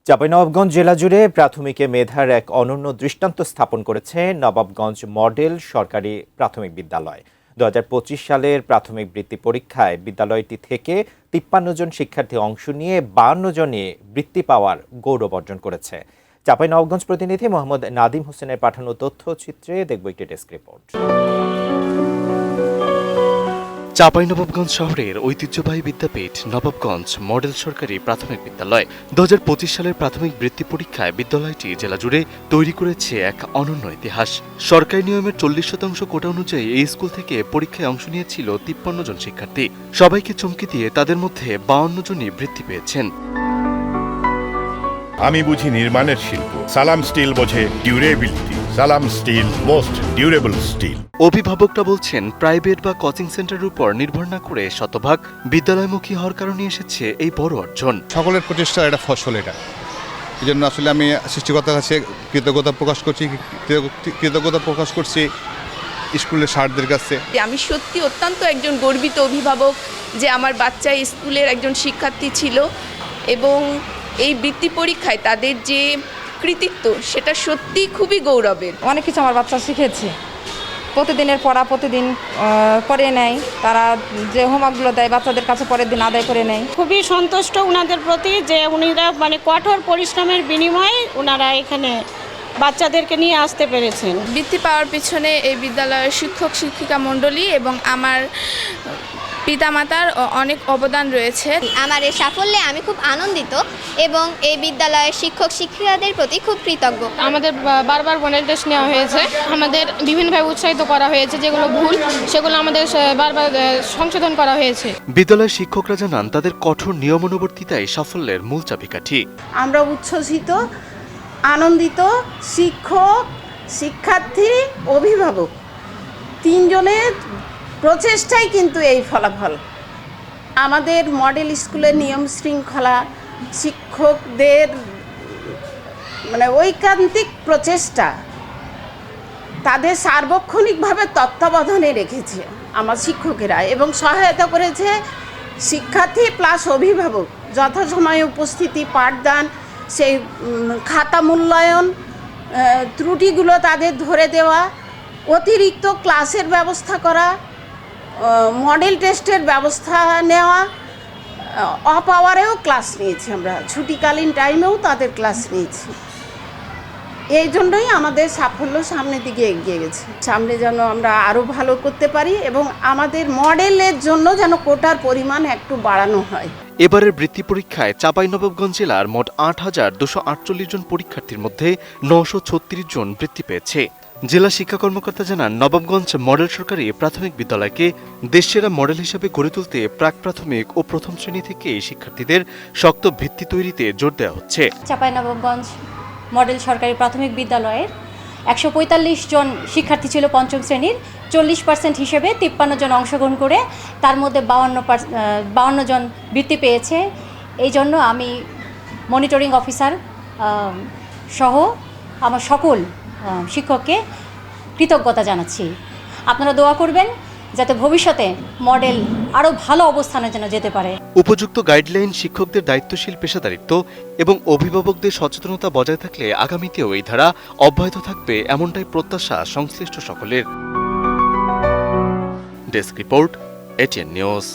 চাঁপাইনবাবগঞ্জ জেলা জুড়ে প্রাথমিকে মেধার এক অনন্য দৃষ্টান্ত স্থাপন করেছে নবাবগঞ্জ মডেল সরকারি প্রাথমিক বিদ্যালয়। 2025 সালের প্রাথমিক বৃত্তি পরীক্ষায় বিদ্যালয়টি থেকে 53 জন শিক্ষার্থী অংশ নিয়ে 52 জনই বৃত্তি পাওয়ার গৌরব অর্জন করেছে। চাঁপাইনবাবগঞ্জ প্রতিনিধি মোহাম্মদ নাদিম হোসেনের পাঠানো তথ্যচিত্রে দেখব একটি ডেস্ক রিপোর্ট। চাঁপাইনবাবগঞ্জ শহরের ঐতিহ্যবাহী বিদ্যাপীঠ নবাবগঞ্জ মডেল সরকারি প্রাথমিক বিদ্যালয় 2025 সালের প্রাথমিক বৃত্তি পরীক্ষায় বিদ্যালয়টি জেলা জুড়ে তৈরি করেছে এক অনন্য ইতিহাস। সরকারি নিয়মের 40% কোটা অনুযায়ী এই স্কুল থেকে পরীক্ষায় অংশ নিয়েছিল 53 জন শিক্ষার্থী। সবাইকে চমকে দিয়ে তাদের মধ্যে 52 জনই বৃত্তি পেয়েছেন। আমি বুঝি নির্মাণের শিল্প, সালাম স্টিল বোঝে ডিউরেবিলিটি। সালাম স্টিল মোস্ট ডিউরেবল স্টিল। অভিভাবকরা বলছেন প্রাইভেট বা কোচিং সেন্টারের উপর নির্ভর না করে শতভাগ বিদ্যালয়মুখী হওয়ার কারণে এসেছে এই বড় অর্জন। সকলের প্রচেষ্টার একটা ফসল এটা। এই জন্য আসলে আমি সৃষ্টিকর্তার কাছে কৃতজ্ঞতা প্রকাশ করছি স্কুলের স্যারদের কাছে। আমি সত্যি অত্যন্ত একজন গর্বিত অভিভাবক যে আমার বাচ্চা স্কুলের একজন শিক্ষার্থী ছিল এবং এই বৃত্তি পরীক্ষায় তাদের যে কৃতিত্ব সেটা সত্যি খুবই গৌরবের। অনেক কিছু আমার বাচ্চা শিখেছে। প্রতিদিনের পড়া প্রতিদিন করে নেয়, তারা যে হোমওয়ার্কগুলো দেয় বাচ্চাদের কাছে পরের দিন আদায় করে নেয়। খুবই সন্তুষ্ট ওনাদের প্রতি যে উনারা কঠোর পরিশ্রমের বিনিময়ে ওনারা এখানে বাচ্চাদেরকে নিয়ে আসতে পেরেছেন। বৃত্তি পাওয়ার পিছনে এই বিদ্যালয়ের শিক্ষক শিক্ষিকা মণ্ডলী এবং আমার পিতামাতার অনেক অবদান রয়েছে। আমার এই সাফল্যে আমি খুব আনন্দিত এবং এই বিদ্যালয়ের শিক্ষক শিক্ষিকাদের প্রতি খুব কৃতজ্ঞ। আমাদের বারবার মডেল টেস্ট নেওয়া হয়েছে, আমাদের বিভিন্নভাবে উৎসাহিত করা হয়েছে, যেগুলো ভুল সেগুলো আমাদের বারবার সংশোধন করা হয়েছে। বিদ্যালয়ের শিক্ষকরা জানান তাদের কঠোর নিয়মানুবর্তিতাই সাফল্যের মূল চাবিকাঠি। আমরা উচ্ছ্বসিত, আনন্দিত, শিক্ষক, শিক্ষার্থী, অভিভাবক তিনজনের প্রচেষ্টাই কিন্তু এই ফলাফল। আমাদের মডেল স্কুলের নিয়ম শৃঙ্খলা, শিক্ষকদের ঐকান্তিক প্রচেষ্টা, তাদের সার্বক্ষণিকভাবে তত্ত্বাবধানে রেখেছে আমার শিক্ষকেরা এবং সহায়তা করেছে শিক্ষার্থী প্লাস অভিভাবক। যথাসময়ে উপস্থিতি, পাঠদান, সেই খাতা মূল্যায়ন, ত্রুটিগুলো তাদের ধরে দেওয়া, অতিরিক্ত ক্লাসের ব্যবস্থা করা, মডেল টেস্টের ব্যবস্থা নেওয়া, অফ আওয়ারেও ক্লাস নিয়েছি, আমরা ছুটিকালীন টাইমেও তাদের ক্লাস নিয়েছি। এই জন্যই আমাদের সাফল্য সামনের দিকে এগিয়ে গেছে। সামনে যেন আমরা আরও ভালো করতে পারি এবং আমাদের মডেলের জন্য যেন কোটার পরিমাণ একটু বাড়ানো হয়। এবারের বৃত্তি পরীক্ষায় চাঁপাইনবাবগঞ্জ জেলার মোট ৮,২৪৮ জন পরীক্ষার্থীর মধ্যে ৯৩৬ জন বৃত্তি পেয়েছে। জেলা শিক্ষা কর্মকর্তা জানান নবাবগঞ্জ মডেল সরকারি প্রাথমিক বিদ্যালয়কে দেশসেরা মডেল হিসেবে গড়ে তুলতে প্রাক প্রাথমিক ও প্রথম শ্রেণী থেকে শিক্ষার্থীদের শক্ত ভিত্তি তৈরিতে জোর দেওয়া হচ্ছে। চাঁপাইনবাবগঞ্জ মডেল সরকারি প্রাথমিক বিদ্যালয়ের ১৪৫ জন শিক্ষার্থী ছিল পঞ্চম শ্রেণীর। 40% হিসেবে 53 জন অংশগ্রহণ করে তার মধ্যে 52 জন বৃত্তি পেয়েছে। এই জন্য আমি মনিটরিং অফিসার সহ আমার সকল শিক্ষককে কৃতজ্ঞতা জানাচ্ছি। আপনারা দোয়া করবেন যাতে ভবিষ্যতে মডেল আরও ভালো অবস্থানে যেন যেতে পারে। উপযুক্ত গাইডলাইন, শিক্ষকদের দায়িত্বশীল পেশাদারিত্ব এবং অভিভাবকদের সচেতনতা বজায় থাকলে আগামীতেও এই ধারা অব্যাহত থাকবে, এমনটাই প্রত্যাশা সংশ্লিষ্ট সকলের। Desk report, ATN news.